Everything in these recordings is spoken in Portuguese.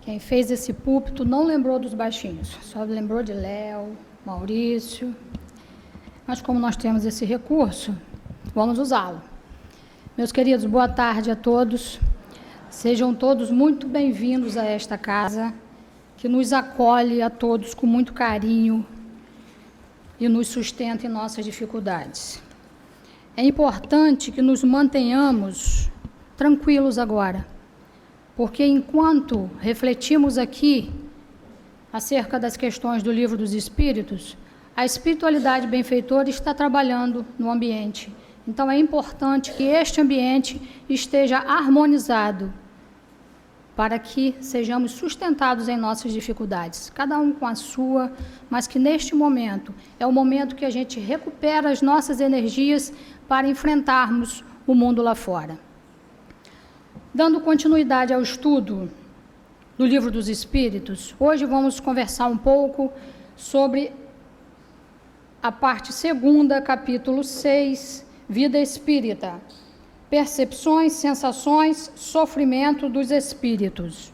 Quem fez esse púlpito não lembrou dos baixinhos, só lembrou de Léo, Maurício. Mas como nós temos esse recurso, vamos usá-lo. Meus queridos, boa tarde a todos. Sejam todos muito bem-vindos a esta casa, que nos acolhe a todos com muito carinho e nos sustenta em nossas dificuldades. É importante que nos mantenhamos tranquilos agora, porque enquanto refletimos aqui acerca das questões do Livro dos Espíritos, a espiritualidade benfeitora está trabalhando no ambiente. Então é importante que este ambiente esteja harmonizado para que sejamos sustentados em nossas dificuldades, cada um com a sua, mas que neste momento é o momento que a gente recupera as nossas energias para enfrentarmos o mundo lá fora. Dando continuidade ao estudo do Livro dos Espíritos, hoje vamos conversar um pouco sobre a parte 2ª, capítulo 6, Vida Espírita, Percepções, Sensações, Sofrimento dos Espíritos.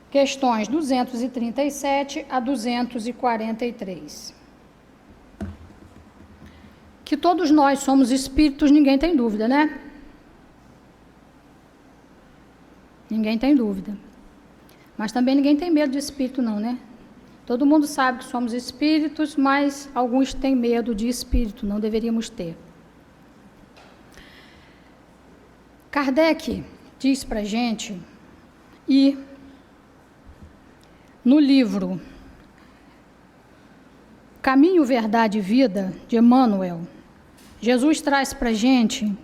Questões 237 a 243. Que todos nós somos espíritos, ninguém tem dúvida, né? Ninguém tem dúvida. Mas também ninguém tem medo de espírito, não, né? Todo mundo sabe que somos espíritos, mas alguns têm medo de espírito, não deveríamos ter. Kardec diz para a gente, e no livro Caminho, Verdade e Vida, de Emmanuel, Jesus traz para a gente,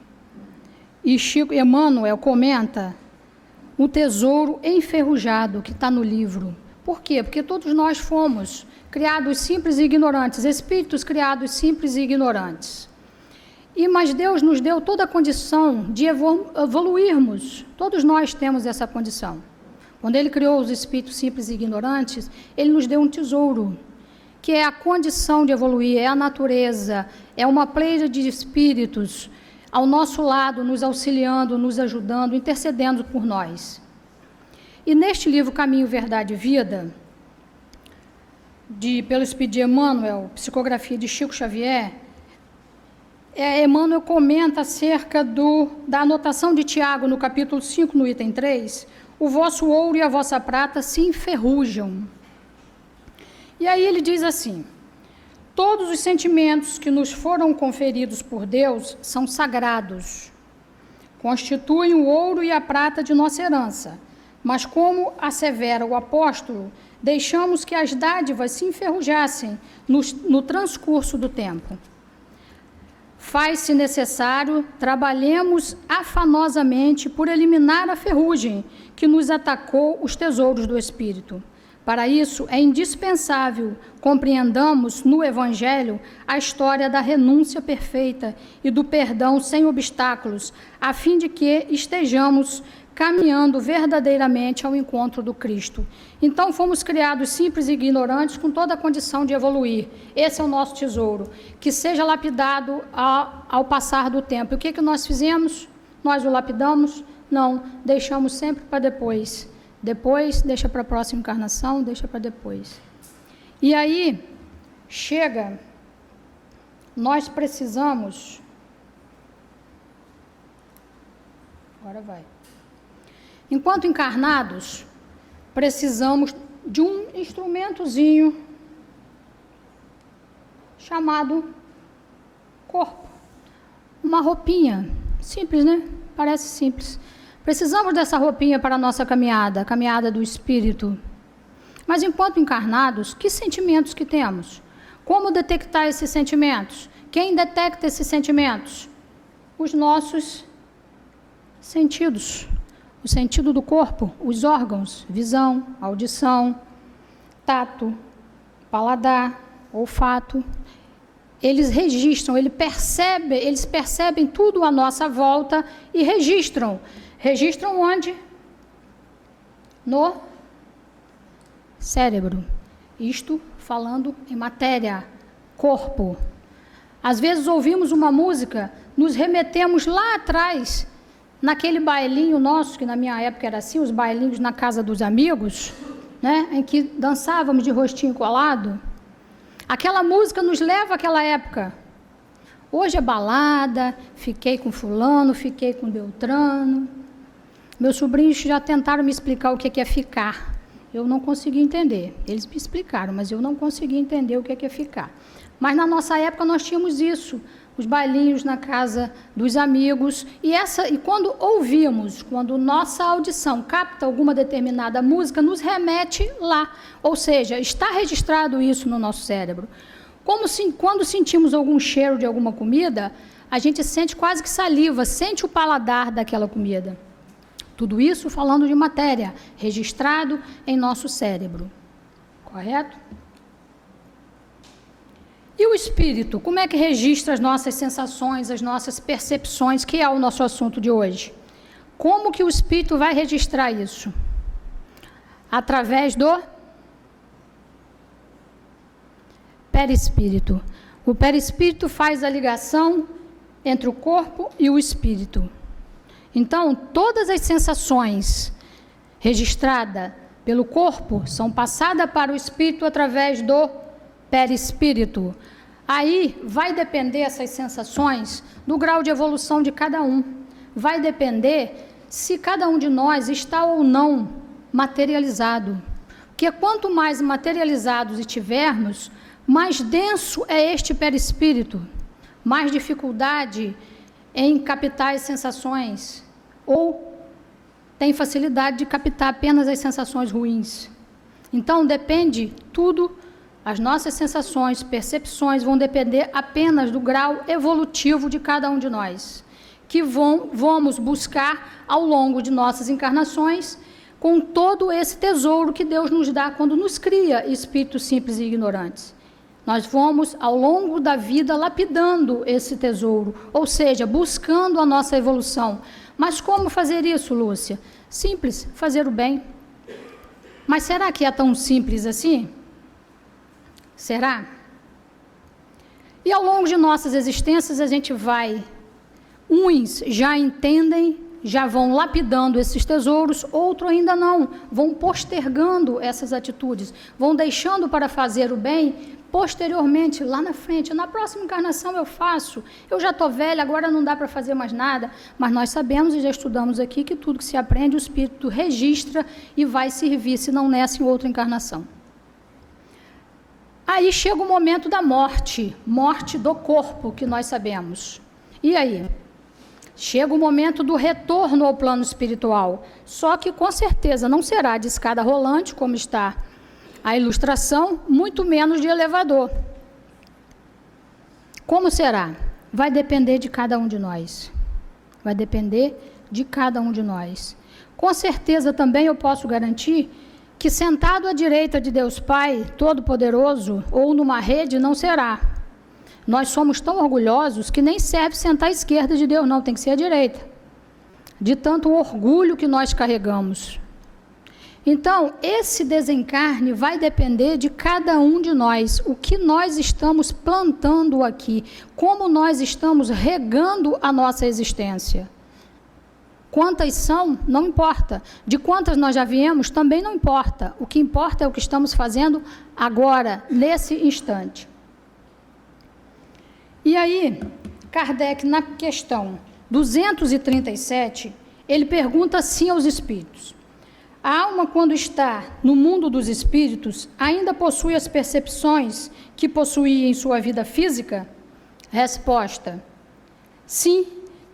e Emmanuel comenta, o tesouro enferrujado que está no livro. Por quê? Porque todos nós fomos criados simples e ignorantes, espíritos criados simples e ignorantes. Mas Deus nos deu toda a condição de evoluirmos. Todos nós temos essa condição. Quando Ele criou os espíritos simples e ignorantes, Ele nos deu um tesouro, que é a condição de evoluir, é a natureza, é uma pleia de espíritos ao nosso lado, nos auxiliando, nos ajudando, intercedendo por nós. E neste livro Caminho, Verdade e Vida, pelo Espírito de Emmanuel, psicografia de Chico Xavier, Emmanuel comenta acerca da anotação de Tiago, no capítulo 5, no item 3, o vosso ouro e a vossa prata se enferrujam. E aí ele diz assim, todos os sentimentos que nos foram conferidos por Deus são sagrados, constituem o ouro e a prata de nossa herança, mas como assevera o apóstolo, deixamos que as dádivas se enferrujassem no transcurso do tempo. Faz-se necessário, trabalhemos afanosamente por eliminar a ferrugem que nos atacou os tesouros do Espírito. Para isso, é indispensável compreendamos no Evangelho a história da renúncia perfeita e do perdão sem obstáculos, a fim de que estejamos caminhando verdadeiramente ao encontro do Cristo. Então, fomos criados simples e ignorantes com toda a condição de evoluir. Esse é o nosso tesouro, que seja lapidado ao passar do tempo. E o que nós fizemos? Nós o lapidamos? Não, deixamos sempre para depois. Depois, deixa para a próxima encarnação, deixa para depois. E aí, nós precisamos... Agora vai. Enquanto encarnados, precisamos de um instrumentozinho chamado corpo. Uma roupinha, simples, né? Parece simples. Precisamos dessa roupinha para a nossa caminhada, a caminhada do espírito. Mas enquanto encarnados, que sentimentos que temos? Como detectar esses sentimentos? Quem detecta esses sentimentos? Os nossos sentidos. O sentido do corpo, os órgãos, visão, audição, tato, paladar, olfato. Eles registram, eles percebem tudo à nossa volta e registram. Registram onde? No cérebro. Isto falando em matéria, corpo. Às vezes ouvimos uma música, nos remetemos lá atrás, naquele bailinho nosso, que na minha época era assim, os bailinhos na casa dos amigos, né, em que dançávamos de rostinho colado. Aquela música nos leva àquela época. Hoje é balada, fiquei com fulano, fiquei com Beltrano. Meus sobrinhos já tentaram me explicar o que é ficar. Eu não consegui entender. Eles me explicaram, mas eu não consegui entender o que é ficar. Mas na nossa época nós tínhamos isso, os bailinhos na casa dos amigos, e quando ouvimos, quando nossa audição capta alguma determinada música, nos remete lá, ou seja, está registrado isso no nosso cérebro. Quando sentimos algum cheiro de alguma comida, a gente sente quase que saliva, sente o paladar daquela comida. Tudo isso falando de matéria, registrado em nosso cérebro, correto? E o espírito, como é que registra as nossas sensações, as nossas percepções, que é o nosso assunto de hoje? Como que o espírito vai registrar isso? Através do perispírito. O perispírito faz a ligação entre o corpo e o espírito. Então, todas as sensações registradas pelo corpo são passadas para o espírito através do perispírito. Aí vai depender essas sensações do grau de evolução de cada um. Vai depender se cada um de nós está ou não materializado. Porque quanto mais materializados estivermos, mais denso é este perispírito, mais dificuldade em captar as sensações, ou tem facilidade de captar apenas as sensações ruins. Então, depende tudo. As nossas sensações, percepções vão depender apenas do grau evolutivo de cada um de nós, que vamos buscar ao longo de nossas encarnações, com todo esse tesouro que Deus nos dá quando nos cria espíritos simples e ignorantes. Nós vamos, ao longo da vida, lapidando esse tesouro, ou seja, buscando a nossa evolução. Mas como fazer isso, Lúcia? Simples, fazer o bem. Mas será que é tão simples assim? Será? E ao longo de nossas existências a gente vai, uns já entendem, já vão lapidando esses tesouros, outros ainda não, vão postergando essas atitudes, vão deixando para fazer o bem posteriormente, lá na frente. Na próxima encarnação eu faço, eu já estou velha, agora não dá para fazer mais nada, mas nós sabemos e já estudamos aqui que tudo que se aprende o espírito registra e vai servir, se não nessa, em outra encarnação. Aí chega o momento da morte, morte do corpo, que nós sabemos. E aí? Chega o momento do retorno ao plano espiritual, só que com certeza não será de escada rolante, como está a ilustração, muito menos de elevador. Como será? Vai depender de cada um de nós. Vai depender de cada um de nós. Com certeza também eu posso garantir que sentado à direita de Deus Pai Todo-Poderoso ou numa rede não será. Nós somos tão orgulhosos que nem serve sentar à esquerda de Deus, não, tem que ser à direita. De tanto orgulho que nós carregamos. Então, esse desencarne vai depender de cada um de nós, o que nós estamos plantando aqui, como nós estamos regando a nossa existência. Quantas são, não importa. De quantas nós já viemos, também não importa. O que importa é o que estamos fazendo agora, nesse instante. E aí, Kardec, na questão 237, ele pergunta assim aos espíritos: a alma, quando está no mundo dos espíritos, ainda possui as percepções que possuía em sua vida física? Resposta: sim,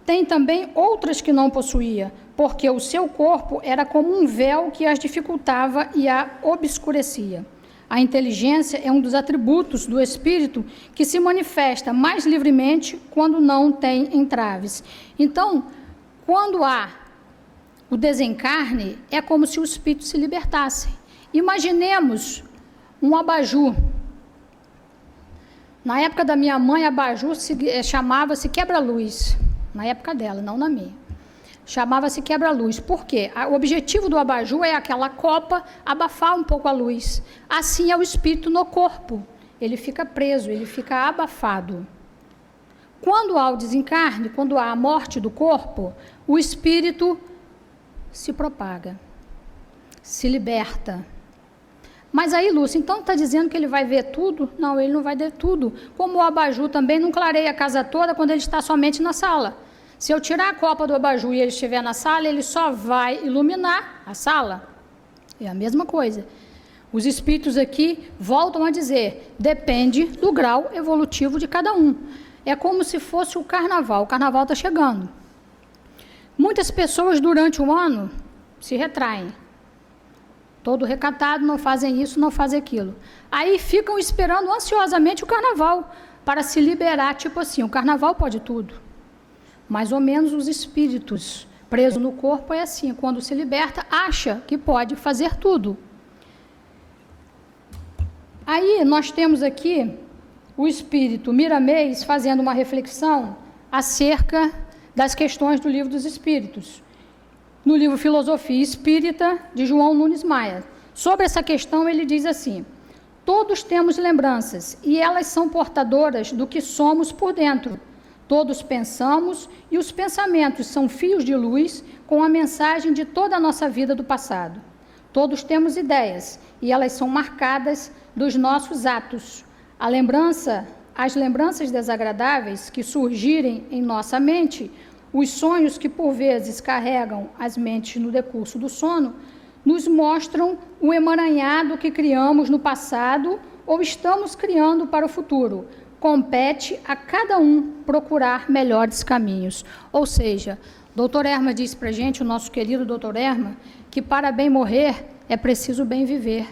tem também outras que não possuía, porque o seu corpo era como um véu que as dificultava e a obscurecia. A inteligência é um dos atributos do espírito que se manifesta mais livremente quando não tem entraves. Então, quando há o desencarne, é como se o espírito se libertasse. Imaginemos um abajur. Na época da minha mãe, abajur chamava-se quebra-luz. Na época dela, não na minha. Chamava-se quebra-luz. Por quê? O objetivo do abajur é aquela copa abafar um pouco a luz. Assim é o espírito no corpo. Ele fica preso, ele fica abafado. Quando há o desencarne, quando há a morte do corpo, o espírito se propaga, se liberta. Mas aí, Lúcia, então está dizendo que ele vai ver tudo? Não, ele não vai ver tudo. Como o abajur também não clareia a casa toda quando ele está somente na sala. Se eu tirar a copa do abajur e ele estiver na sala, ele só vai iluminar a sala. É a mesma coisa. Os espíritos aqui voltam a dizer, depende do grau evolutivo de cada um. É como se fosse o carnaval está chegando. Muitas pessoas durante o ano se retraem. Todo recatado, não fazem isso, não fazem aquilo. Aí ficam esperando ansiosamente o carnaval para se liberar, tipo assim, o carnaval pode tudo. Mais ou menos os espíritos presos no corpo é assim, quando se liberta, acha que pode fazer tudo. Aí nós temos aqui o espírito Miramês fazendo uma reflexão acerca das questões do Livro dos Espíritos, no livro Filosofia Espírita, de João Nunes Maia. Sobre essa questão ele diz assim, todos temos lembranças e elas são portadoras do que somos por dentro. Todos pensamos e os pensamentos são fios de luz com a mensagem de toda a nossa vida do passado. Todos temos ideias e elas são marcadas dos nossos atos. As lembranças desagradáveis que surgirem em nossa mente, os sonhos que por vezes carregam as mentes no decurso do sono, nos mostram o emaranhado que criamos no passado ou estamos criando para o futuro. Compete a cada um procurar melhores caminhos. Ou seja, Dr. Erma diz para a gente, o nosso querido Dr. Erma, que para bem morrer é preciso bem viver.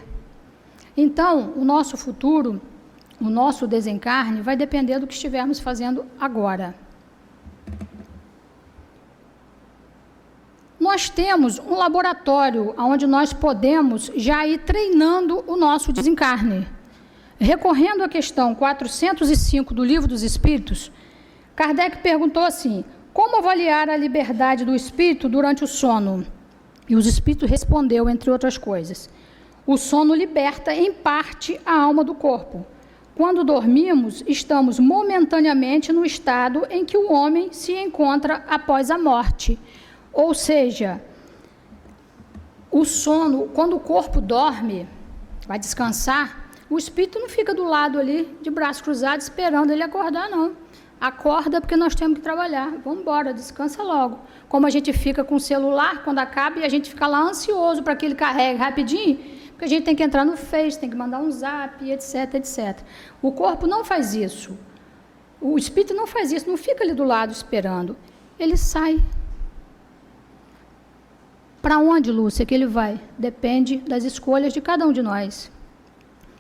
Então, o nosso futuro, o nosso desencarne, vai depender do que estivermos fazendo agora. Nós temos um laboratório onde nós podemos já ir treinando o nosso desencarne. Recorrendo à questão 405 do Livro dos Espíritos, Kardec perguntou assim, como avaliar a liberdade do espírito durante o sono? E os espíritos respondeu, entre outras coisas, o sono liberta em parte a alma do corpo. Quando dormimos, estamos momentaneamente no estado em que o homem se encontra após a morte. Ou seja, o sono, quando o corpo dorme, vai descansar, o espírito não fica do lado ali, de braço cruzado, esperando ele acordar, não. Acorda porque nós temos que trabalhar. Vamos embora, descansa logo. Como a gente fica com o celular, quando acaba, e a gente fica lá ansioso para que ele carregue rapidinho, porque a gente tem que entrar no Face, tem que mandar um zap, etc, etc. O corpo não faz isso. O espírito não faz isso, não fica ali do lado esperando. Ele sai. Para onde, Lúcia, que ele vai? Depende das escolhas de cada um de nós.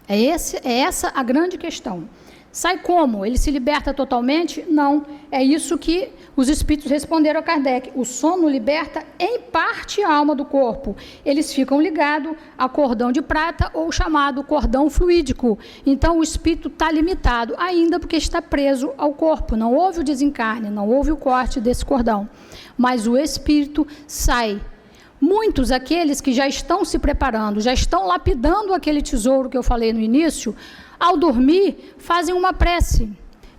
É essa a grande questão. Sai como? Ele se liberta totalmente? Não. É isso que os espíritos responderam a Kardec. O sono liberta em parte a alma do corpo. Eles ficam ligados a cordão de prata ou chamado cordão fluídico. Então o espírito está limitado ainda porque está preso ao corpo. Não houve o desencarne, não houve o corte desse cordão. Mas o espírito sai. Muitos, aqueles que já estão se preparando, já estão lapidando aquele tesouro que eu falei no início, ao dormir, fazem uma prece,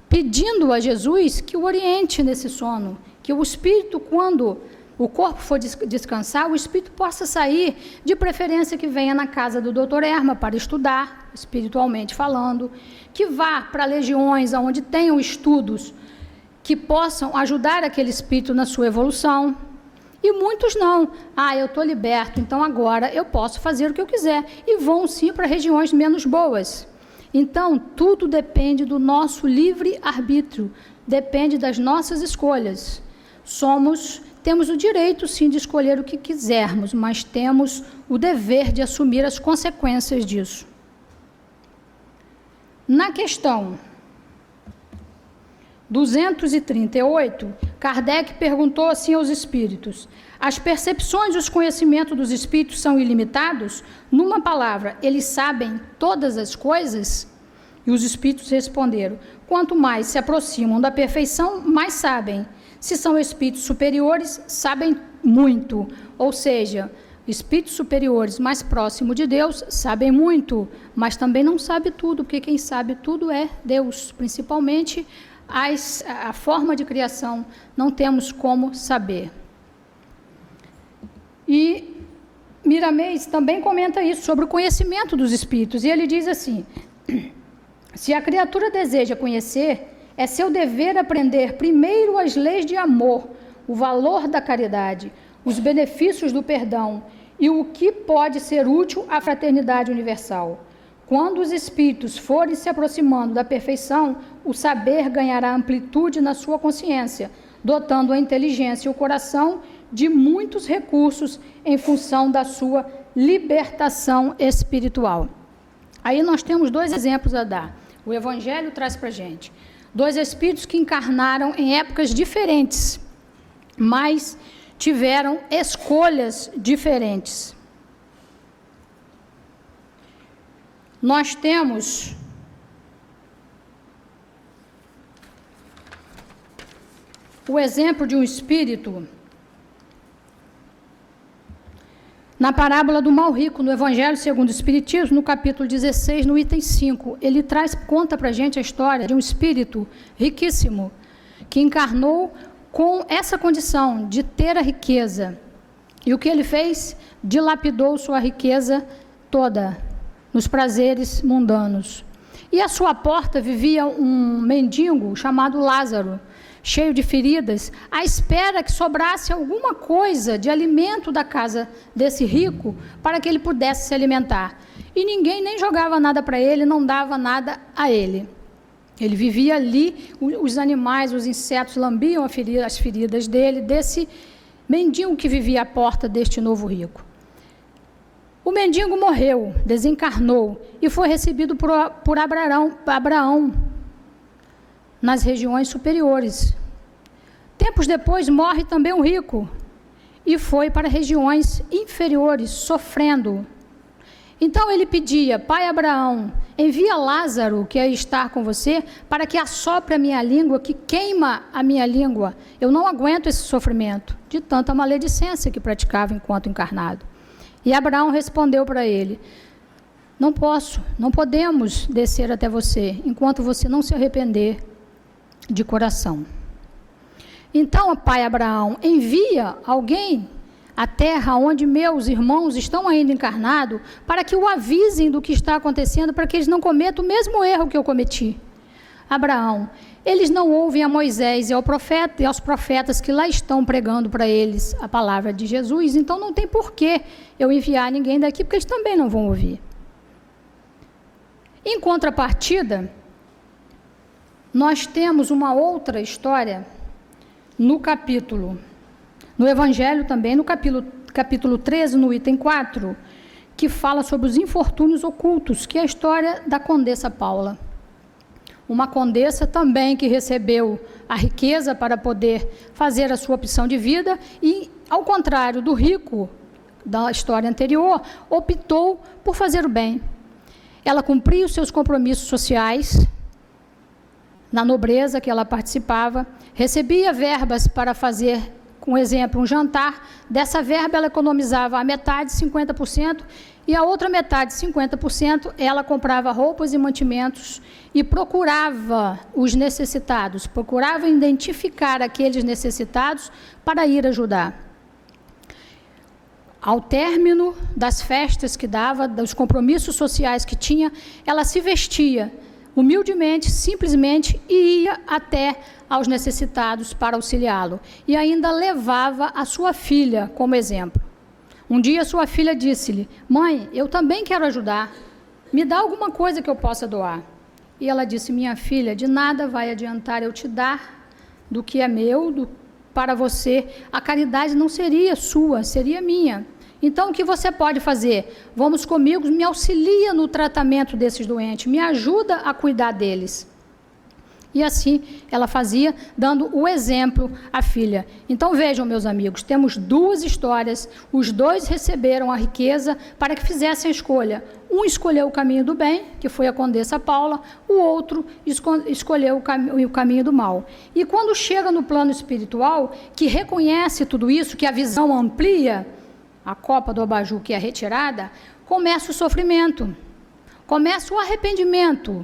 pedindo a Jesus que o oriente nesse sono, que o espírito, quando o corpo for descansar, o espírito possa sair, de preferência que venha na casa do Dr. Erma para estudar, espiritualmente falando, que vá para legiões onde tenham estudos que possam ajudar aquele espírito na sua evolução. E muitos não. Eu estou liberto, então agora eu posso fazer o que eu quiser. E vão sim para regiões menos boas. Então, tudo depende do nosso livre-arbítrio, depende das nossas escolhas. Temos o direito, sim, de escolher o que quisermos, mas temos o dever de assumir as consequências disso. Na questão 238, Kardec perguntou assim aos espíritos, as percepções e os conhecimentos dos espíritos são ilimitados? Numa palavra, eles sabem todas as coisas? E os espíritos responderam, quanto mais se aproximam da perfeição, mais sabem. Se são espíritos superiores, sabem muito. Ou seja, espíritos superiores mais próximos de Deus sabem muito, mas também não sabem tudo, porque quem sabe tudo é Deus, principalmente a forma de criação, não temos como saber. E Miramês também comenta isso, sobre o conhecimento dos espíritos. E ele diz assim: se a criatura deseja conhecer, é seu dever aprender primeiro as leis de amor, o valor da caridade, os benefícios do perdão e o que pode ser útil à fraternidade universal. Quando os espíritos forem se aproximando da perfeição, o saber ganhará amplitude na sua consciência, dotando a inteligência e o coração de muitos recursos em função da sua libertação espiritual. Aí nós temos 2 exemplos a dar. O Evangelho traz para a gente 2 espíritos que encarnaram em épocas diferentes, mas tiveram escolhas diferentes. Nós temos o exemplo de um espírito na parábola do mal rico, no Evangelho segundo o Espiritismo, no capítulo 16, no item 5. Ele conta para a gente a história de um espírito riquíssimo, que encarnou com essa condição de ter a riqueza. E o que ele fez? Dilapidou sua riqueza toda nos prazeres mundanos. E à sua porta vivia um mendigo chamado Lázaro, cheio de feridas, à espera que sobrasse alguma coisa de alimento da casa desse rico para que ele pudesse se alimentar. E ninguém nem jogava nada para ele, não dava nada a ele. Ele vivia ali, os animais, os insetos lambiam as feridas dele, desse mendigo que vivia à porta deste novo rico. O mendigo morreu, desencarnou e foi recebido por Abraão nas regiões superiores. Tempos depois morre também um rico e foi para regiões inferiores, sofrendo. Então ele pedia: Pai Abraão, envia Lázaro, que aí está com você, para que assopre a minha língua, que queima a minha língua. Eu não aguento esse sofrimento, de tanta maledicência que praticava enquanto encarnado. E Abraão respondeu para ele: não posso, não podemos descer até você, enquanto você não se arrepender de coração. Então, pai Abraão, envia alguém à terra onde meus irmãos estão ainda encarnados, para que o avisem do que está acontecendo, para que eles não cometam o mesmo erro que eu cometi. Abraão, eles não ouvem a Moisés e aos profetas que lá estão pregando para eles a palavra de Jesus, então não tem porquê eu enviar ninguém daqui, porque eles também não vão ouvir. Em contrapartida, nós temos uma outra história no Evangelho também, no capítulo 13, no item 4, que fala sobre os infortúnios ocultos, que é a história da Condessa Paula. Uma condessa também que recebeu a riqueza para poder fazer a sua opção de vida e, ao contrário do rico da história anterior, optou por fazer o bem. Ela cumpria os seus compromissos sociais na nobreza que ela participava, recebia verbas para fazer, com exemplo, um jantar. Dessa verba ela economizava a metade, 50%, e a outra metade, 50%, ela comprava roupas e mantimentos e procurava os necessitados, procurava identificar aqueles necessitados para ir ajudar. Ao término das festas que dava, dos compromissos sociais que tinha, ela se vestia humildemente, simplesmente, e ia até aos necessitados para auxiliá-lo. E ainda levava a sua filha como exemplo. Um dia sua filha disse-lhe: mãe, eu também quero ajudar, me dá alguma coisa que eu possa doar. E ela disse: minha filha, de nada vai adiantar eu te dar do que é meu, para você. A caridade não seria sua, seria minha. Então, o que você pode fazer? Vamos comigo, me auxilia no tratamento desses doentes, me ajuda a cuidar deles. E assim ela fazia, dando o exemplo à filha. Então, vejam, meus amigos, temos 2 histórias, os 2 receberam a riqueza para que fizessem a escolha. Um escolheu o caminho do bem, que foi a Condessa Paula, o outro escolheu o caminho do mal. E quando chega no plano espiritual, que reconhece tudo isso, que a visão amplia, a copa do abajur que é retirada, começa o sofrimento, começa o arrependimento.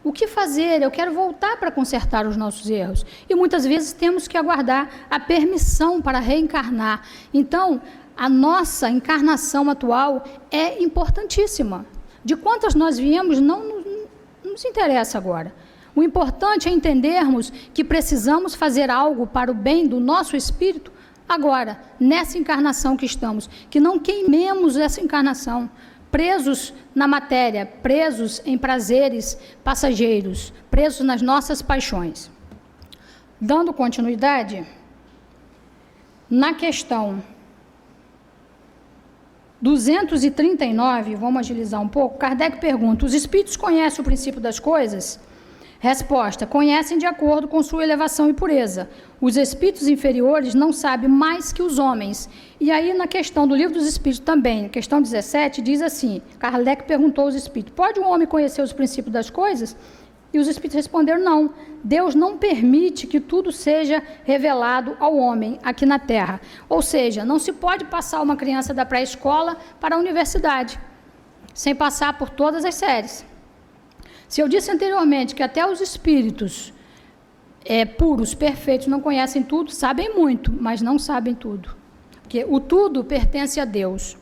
O que fazer? Eu quero voltar para consertar os nossos erros. E muitas vezes temos que aguardar a permissão para reencarnar. Então, a nossa encarnação atual é importantíssima. De quantas nós viemos não nos interessa agora. O importante é entendermos que precisamos fazer algo para o bem do nosso espírito agora, nessa encarnação que estamos. Que não queimemos essa encarnação, presos na matéria, presos em prazeres passageiros, presos nas nossas paixões. Dando continuidade, na questão 239, vamos agilizar um pouco, Kardec pergunta: os espíritos conhecem o princípio das coisas? Resposta: conhecem de acordo com sua elevação e pureza. Os espíritos inferiores não sabem mais que os homens. E aí, na questão do Livro dos Espíritos também, questão 17, diz assim, Kardec perguntou aos espíritos: pode um homem conhecer os princípios das coisas? E os espíritos responderam: não, Deus não permite que tudo seja revelado ao homem aqui na Terra. Ou seja, não se pode passar uma criança da pré-escola para a universidade, sem passar por todas as séries. Se eu disse anteriormente que até os espíritos puros, perfeitos, não conhecem tudo, sabem muito, mas não sabem tudo. Porque o tudo pertence a Deus.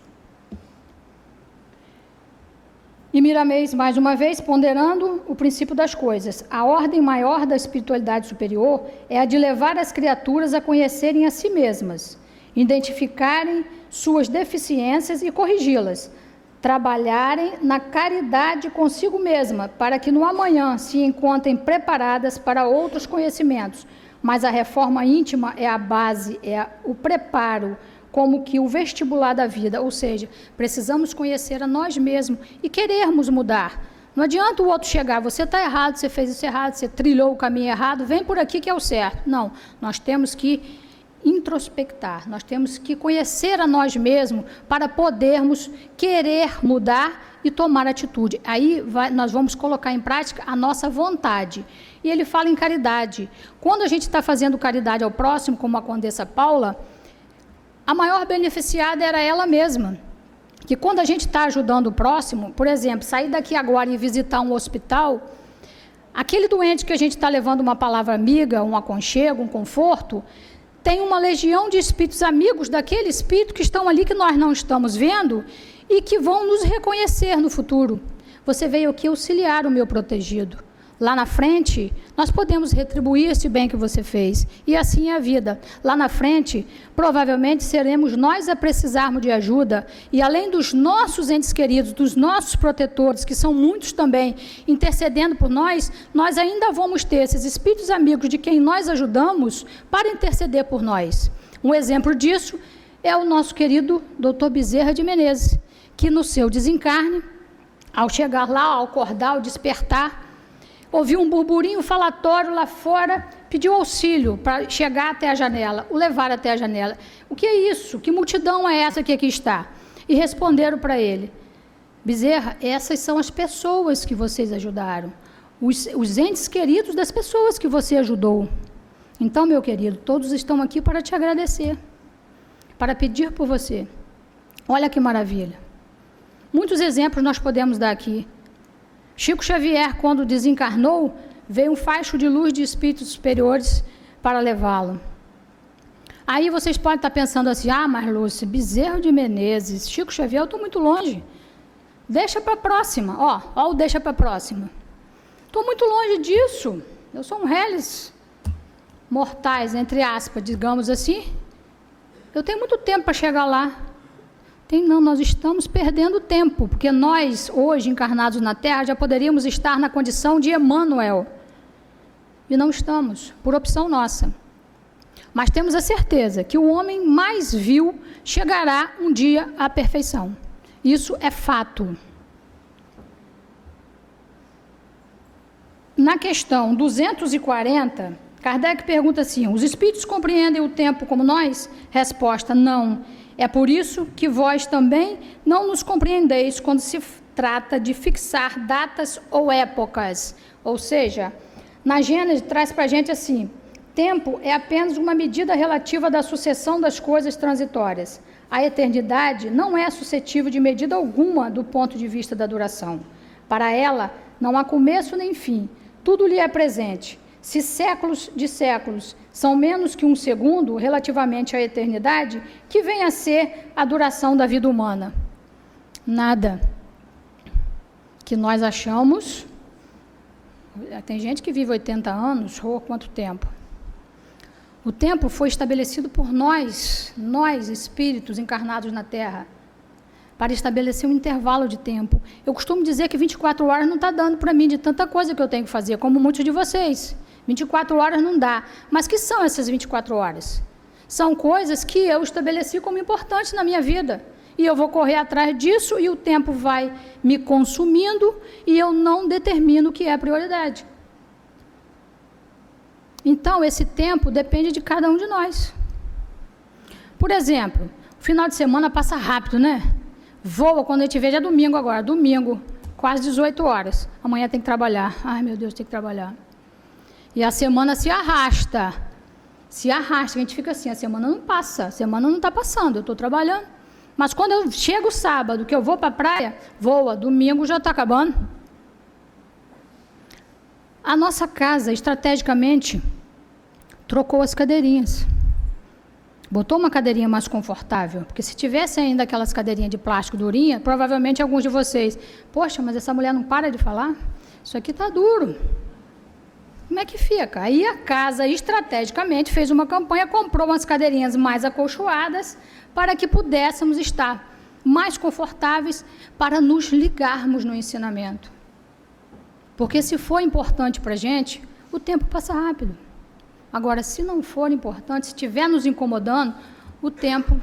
E Miramês, mais uma vez, ponderando o princípio das coisas. A ordem maior da espiritualidade superior é a de levar as criaturas a conhecerem a si mesmas, identificarem suas deficiências e corrigi-las, trabalharem na caridade consigo mesma, para que no amanhã se encontrem preparadas para outros conhecimentos. Mas a reforma íntima é a base, é o preparo, como que o vestibular da vida, ou seja, precisamos conhecer a nós mesmos e querermos mudar. Não adianta o outro chegar: você está errado, você fez isso errado, você trilhou o caminho errado, vem por aqui que é o certo. Não, nós temos que introspectar, nós temos que conhecer a nós mesmos para podermos querer mudar e tomar atitude. Aí nós vamos colocar em prática a nossa vontade. E ele fala em caridade. Quando a gente está fazendo caridade ao próximo, como a Condessa Paula, a maior beneficiada era ela mesma. Que quando a gente está ajudando o próximo, por exemplo, sair daqui agora e visitar um hospital, aquele doente que a gente está levando uma palavra amiga, um aconchego, um conforto, tem uma legião de espíritos amigos daquele espírito que estão ali, que nós não estamos vendo, e que vão nos reconhecer no futuro. Você veio aqui auxiliar o meu protegido. Lá na frente, nós podemos retribuir esse bem que você fez. E assim é a vida. Lá na frente, provavelmente seremos nós a precisarmos de ajuda. E além dos nossos entes queridos, dos nossos protetores, que são muitos também, intercedendo por nós, nós ainda vamos ter esses espíritos amigos de quem nós ajudamos para interceder por nós. Um exemplo disso é o nosso querido Dr. Bezerra de Menezes, que no seu desencarne, ao chegar lá, ao acordar, ao despertar, ouviu um burburinho falatório lá fora, pediu auxílio para chegar até a janela, o levar até a janela. O que é isso? Que multidão é essa que aqui está? E responderam para ele: Bezerra, essas são as pessoas que vocês ajudaram, os entes queridos das pessoas que você ajudou. Então, meu querido, todos estão aqui para te agradecer, para pedir por você. Olha que maravilha. Muitos exemplos nós podemos dar aqui. Chico Xavier, quando desencarnou, veio um facho de luz de espíritos superiores para levá-lo. Aí vocês podem estar pensando assim: ah, mas Lúcia, Bezerra de Menezes, Chico Xavier, eu estou muito longe. Deixa para a próxima, ó, deixa para a próxima. Estou muito longe disso. Eu sou um reles mortais, entre aspas, digamos assim. Eu tenho muito tempo para chegar lá. Não, nós estamos perdendo tempo, porque nós, hoje, encarnados na Terra, já poderíamos estar na condição de Emmanuel. E não estamos, por opção nossa. Mas temos a certeza que o homem mais vil chegará um dia à perfeição. Isso é fato. Na questão 240, Kardec pergunta assim: os espíritos compreendem o tempo como nós? Resposta: não. É por isso que vós também não nos compreendeis quando se trata de fixar datas ou épocas. Ou seja, na Gênesis traz para a gente assim: tempo é apenas uma medida relativa da sucessão das coisas transitórias. A eternidade não é suscetível de medida alguma do ponto de vista da duração. Para ela, não há começo nem fim. Tudo lhe é presente. Se séculos de séculos são menos que um segundo relativamente à eternidade, que vem a ser a duração da vida humana? Nada. Que nós achamos... Tem gente que vive 80 anos, ou quanto tempo? O tempo foi estabelecido por nós, espíritos encarnados na Terra, para estabelecer um intervalo de tempo. Eu costumo dizer que 24 horas não está dando para mim de tanta coisa que eu tenho que fazer, como muitos de vocês. 24 horas não dá. Mas que são essas 24 horas? São coisas que eu estabeleci como importantes na minha vida. E eu vou correr atrás disso e o tempo vai me consumindo e eu não determino o que é prioridade. Então, esse tempo depende de cada um de nós. Por exemplo, o final de semana passa rápido, né? Voa, quando a gente vê, já é domingo agora. Domingo, quase 18 horas. Amanhã tem que trabalhar. Ai, meu Deus, tem que trabalhar. E a semana se arrasta. Se arrasta, a gente fica assim, a semana não passa. A semana não está passando, eu estou trabalhando. Mas quando eu chego sábado, que eu vou para a praia, voa, domingo já está acabando. A nossa casa, estrategicamente, trocou as cadeirinhas. Botou uma cadeirinha mais confortável, porque se tivesse ainda aquelas cadeirinhas de plástico durinha, provavelmente alguns de vocês, poxa, mas essa mulher não para de falar? Isso aqui está duro. Como é que fica? Aí a casa, estrategicamente, fez uma campanha, comprou umas cadeirinhas mais acolchoadas, para que pudéssemos estar mais confortáveis para nos ligarmos no ensinamento. Porque se for importante para a gente, o tempo passa rápido. Agora, se não for importante, se estiver nos incomodando, o tempo...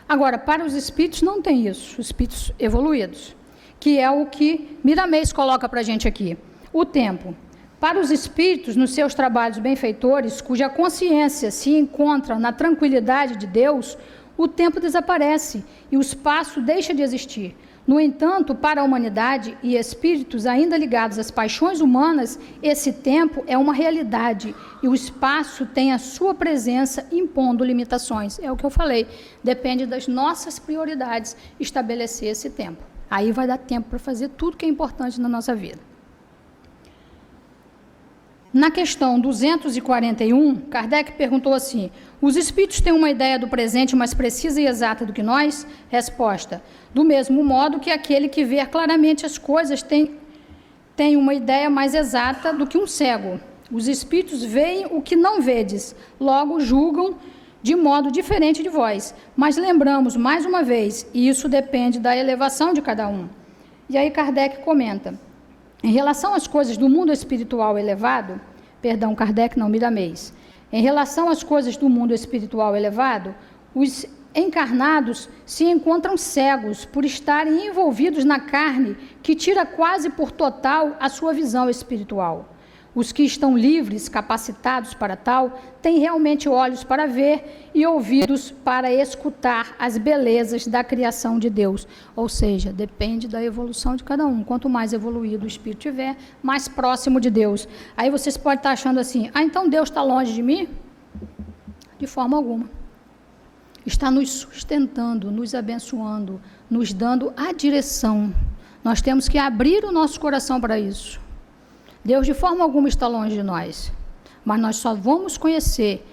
Agora, para os espíritos não tem isso, os espíritos evoluídos, que é o que Miramês coloca para a gente aqui. O tempo. Para os espíritos, nos seus trabalhos benfeitores, cuja consciência se encontra na tranquilidade de Deus, o tempo desaparece e o espaço deixa de existir. No entanto, para a humanidade e espíritos ainda ligados às paixões humanas, esse tempo é uma realidade e o espaço tem a sua presença impondo limitações. É o que eu falei, depende das nossas prioridades estabelecer esse tempo. Aí vai dar tempo para fazer tudo que é importante na nossa vida. Na questão 241, Kardec perguntou assim: os espíritos têm uma ideia do presente mais precisa e exata do que nós? Resposta: do mesmo modo que aquele que vê claramente as coisas tem uma ideia mais exata do que um cego. Os espíritos veem o que não vedes, logo julgam de modo diferente de vós. Mas lembramos, mais uma vez, e isso depende da elevação de cada um. E aí Kardec comenta: em relação às coisas do mundo espiritual elevado, Miramês, em relação às coisas do mundo espiritual elevado, os encarnados se encontram cegos por estarem envolvidos na carne que tira quase por total a sua visão espiritual. Os que estão livres, capacitados para tal, têm realmente olhos para ver e ouvidos para escutar as belezas da criação de Deus. Ou seja, depende da evolução de cada um. Quanto mais evoluído o espírito tiver, mais próximo de Deus. Aí vocês podem estar achando assim: ah, então Deus está longe de mim? De forma alguma. Está nos sustentando, nos abençoando, nos dando a direção. Nós temos que abrir o nosso coração para isso. Deus de forma alguma está longe de nós, mas nós só vamos conhecer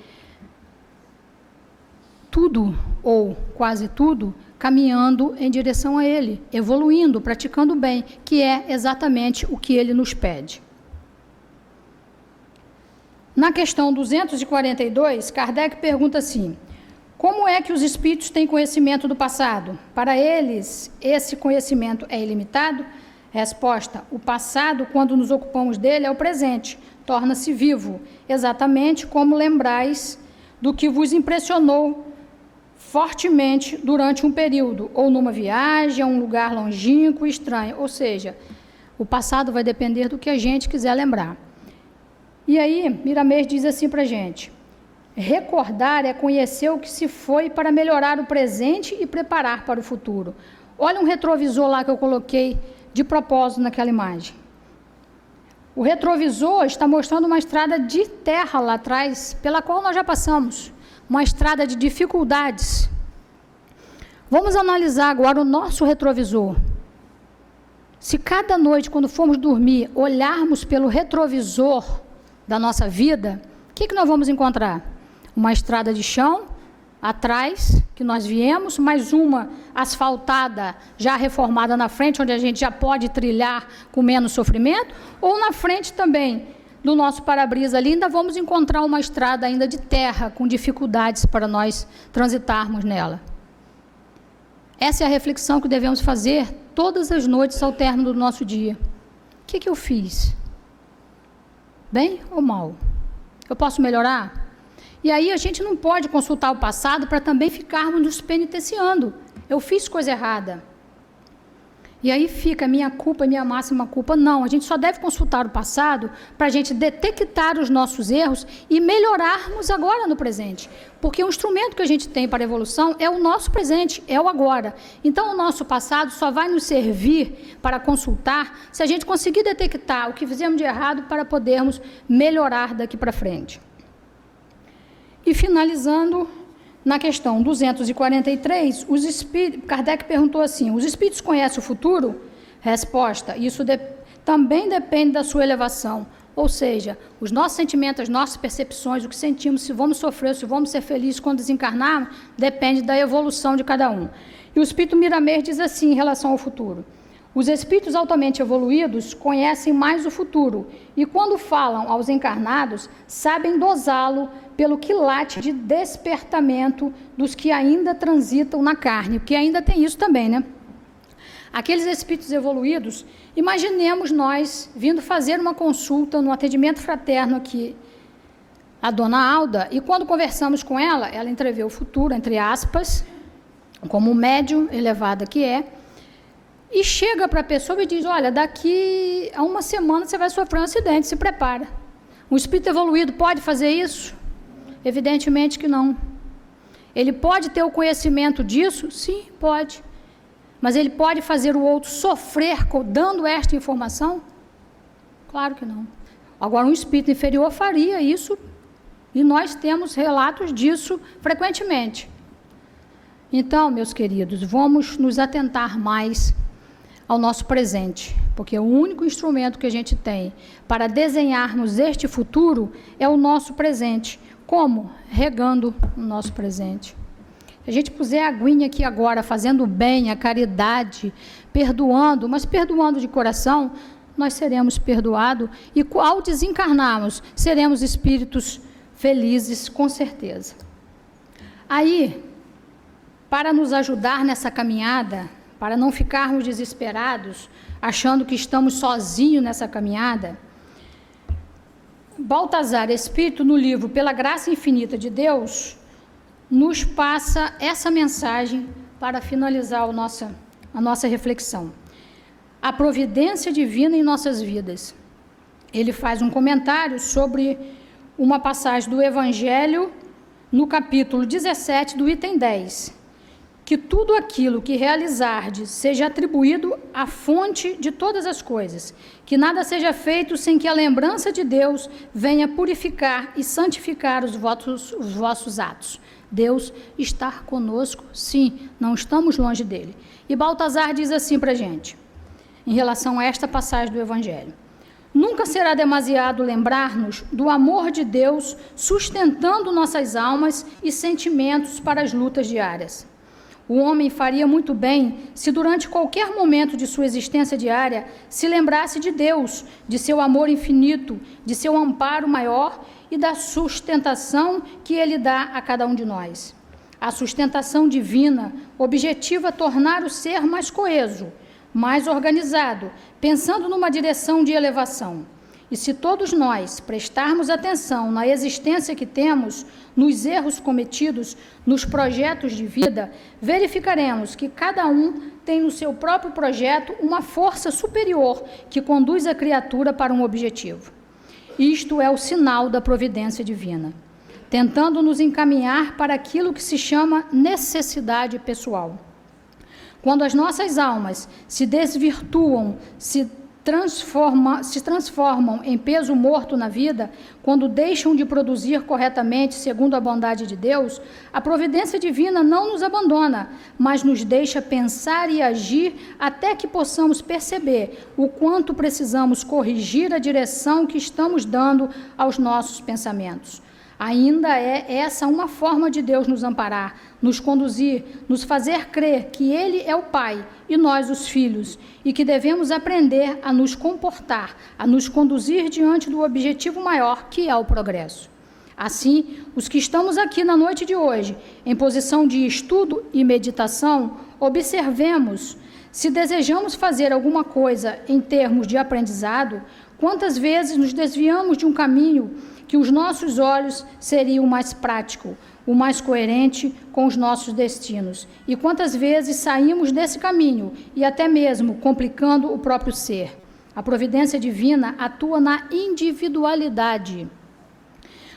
tudo, ou quase tudo, caminhando em direção a Ele, evoluindo, praticando o bem, que é exatamente o que Ele nos pede. Na questão 242, Kardec pergunta assim: como é que os espíritos têm conhecimento do passado? Para eles, esse conhecimento é ilimitado? Resposta: o passado, quando nos ocupamos dele, é o presente, torna-se vivo, exatamente como lembrais do que vos impressionou fortemente durante um período, ou numa viagem a um lugar longínquo e estranho. Ou seja, o passado vai depender do que a gente quiser lembrar. E aí, Miramês diz assim para a gente: recordar é conhecer o que se foi para melhorar o presente e preparar para o futuro. Olha um retrovisor lá que eu coloquei de propósito naquela imagem. O retrovisor está mostrando uma estrada de terra lá atrás, pela qual nós já passamos, uma estrada de dificuldades. Vamos analisar agora o nosso retrovisor. Se cada noite, quando formos dormir, olharmos pelo retrovisor da nossa vida, o que nós vamos encontrar? Uma estrada de chão, atrás, que nós viemos, mais uma asfaltada, já reformada na frente, onde a gente já pode trilhar com menos sofrimento, ou na frente também do nosso para-brisa ali, ainda vamos encontrar uma estrada ainda de terra, com dificuldades para nós transitarmos nela. Essa é a reflexão que devemos fazer todas as noites ao término do nosso dia. O que eu fiz? Bem ou mal? Eu posso melhorar? E aí a gente não pode consultar o passado para também ficarmos nos penitenciando. Eu fiz coisa errada. E aí fica minha culpa, minha máxima culpa. Não, a gente só deve consultar o passado para a gente detectar os nossos erros e melhorarmos agora no presente. Porque o instrumento que a gente tem para a evolução é o nosso presente, é o agora. Então o nosso passado só vai nos servir para consultar se a gente conseguir detectar o que fizemos de errado para podermos melhorar daqui para frente. E finalizando, na questão 243, Kardec perguntou assim, os espíritos conhecem o futuro? Resposta, isso também depende da sua elevação, ou seja, os nossos sentimentos, as nossas percepções, o que sentimos, se vamos sofrer, se vamos ser felizes quando desencarnarmos, depende da evolução de cada um. E o espírito Miramês diz assim em relação ao futuro, os espíritos altamente evoluídos conhecem mais o futuro e quando falam aos encarnados, sabem dosá-lo pelo quilate de despertamento dos que ainda transitam na carne, porque ainda tem isso também, né? Aqueles espíritos evoluídos, imaginemos nós vindo fazer uma consulta no atendimento fraterno aqui, a dona Alda, e quando conversamos com ela, ela entrevê o futuro, entre aspas, como médium elevada que é, e chega para a pessoa e diz, olha, daqui a uma semana você vai sofrer um acidente, se prepara. Um espírito evoluído pode fazer isso? Evidentemente que não. Ele pode ter o conhecimento disso? Sim, pode. Mas ele pode fazer o outro sofrer dando esta informação? Claro que não. Agora, um espírito inferior faria isso, e nós temos relatos disso frequentemente. Então, meus queridos, vamos nos atentar mais ao nosso presente, porque o único instrumento que a gente tem para desenharmos este futuro é o nosso presente. Como? Regando o nosso presente. Se a gente puser a aguinha aqui agora, fazendo o bem, a caridade, perdoando, mas perdoando de coração, nós seremos perdoados e ao desencarnarmos, seremos espíritos felizes, com certeza. Aí, para nos ajudar nessa caminhada, para não ficarmos desesperados, achando que estamos sozinhos nessa caminhada, Baltazar Espírito, no livro Pela Graça Infinita de Deus, nos passa essa mensagem para finalizar a nossa reflexão. A providência divina em nossas vidas. Ele faz um comentário sobre uma passagem do Evangelho, no capítulo 17, do item 10. Que tudo aquilo que realizardes seja atribuído à fonte de todas as coisas, que nada seja feito sem que a lembrança de Deus venha purificar e santificar os vossos atos. Deus está conosco, sim, não estamos longe dele. E Baltazar diz assim para a gente, em relação a esta passagem do Evangelho. Nunca será demasiado lembrar-nos do amor de Deus sustentando nossas almas e sentimentos para as lutas diárias. O homem faria muito bem se durante qualquer momento de sua existência diária se lembrasse de Deus, de seu amor infinito, de seu amparo maior e da sustentação que Ele dá a cada um de nós. A sustentação divina objetiva tornar o ser mais coeso, mais organizado, pensando numa direção de elevação. E se todos nós prestarmos atenção na existência que temos, nos erros cometidos, nos projetos de vida, verificaremos que cada um tem no seu próprio projeto uma força superior que conduz a criatura para um objetivo. Isto é o sinal da providência divina, tentando nos encaminhar para aquilo que se chama necessidade pessoal. Quando as nossas almas se desvirtuam, se se transformam em peso morto na vida, quando deixam de produzir corretamente segundo a bondade de Deus, a providência divina não nos abandona, mas nos deixa pensar e agir até que possamos perceber o quanto precisamos corrigir a direção que estamos dando aos nossos pensamentos. Ainda é essa uma forma de Deus nos amparar, nos conduzir, nos fazer crer que Ele é o Pai e nós os filhos, e que devemos aprender a nos comportar, a nos conduzir diante do objetivo maior, que é o progresso. Assim, os que estamos aqui na noite de hoje, em posição de estudo e meditação, observemos se desejamos fazer alguma coisa em termos de aprendizado, quantas vezes nos desviamos de um caminho que os nossos olhos seriam o mais prático, o mais coerente com os nossos destinos. E quantas vezes saímos desse caminho e até mesmo complicando o próprio ser. A providência divina atua na individualidade,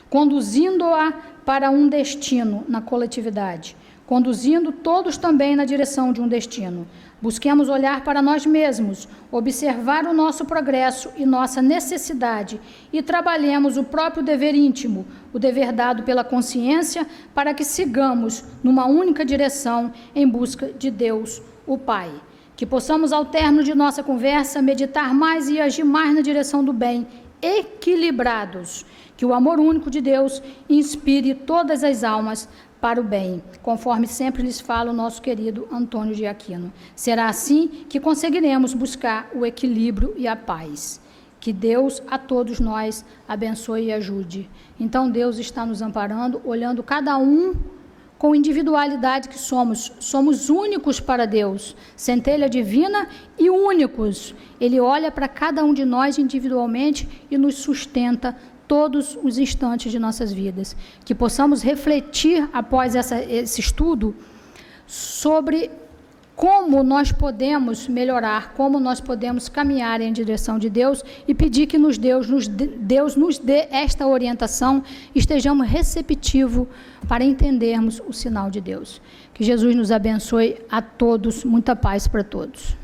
conduzindo-a para um destino na coletividade, conduzindo todos também na direção de um destino. Busquemos olhar para nós mesmos, observar o nosso progresso e nossa necessidade e trabalhemos o próprio dever íntimo, o dever dado pela consciência, para que sigamos numa única direção em busca de Deus, o Pai. Que possamos, ao término de nossa conversa, meditar mais e agir mais na direção do bem, equilibrados. Que o amor único de Deus inspire todas as almas para o bem, conforme sempre lhes fala o nosso querido Antônio de Aquino. Será assim que conseguiremos buscar o equilíbrio e a paz. Que Deus a todos nós abençoe e ajude. Então Deus está nos amparando, olhando cada um com individualidade que somos. Somos únicos para Deus, centelha divina e únicos. Ele olha para cada um de nós individualmente e nos sustenta todos os instantes de nossas vidas. Que possamos refletir, após esse estudo, sobre como nós podemos melhorar, como nós podemos caminhar em direção de Deus e pedir que Deus nos dê esta orientação e estejamos receptivos para entendermos o sinal de Deus. Que Jesus nos abençoe a todos, muita paz para todos.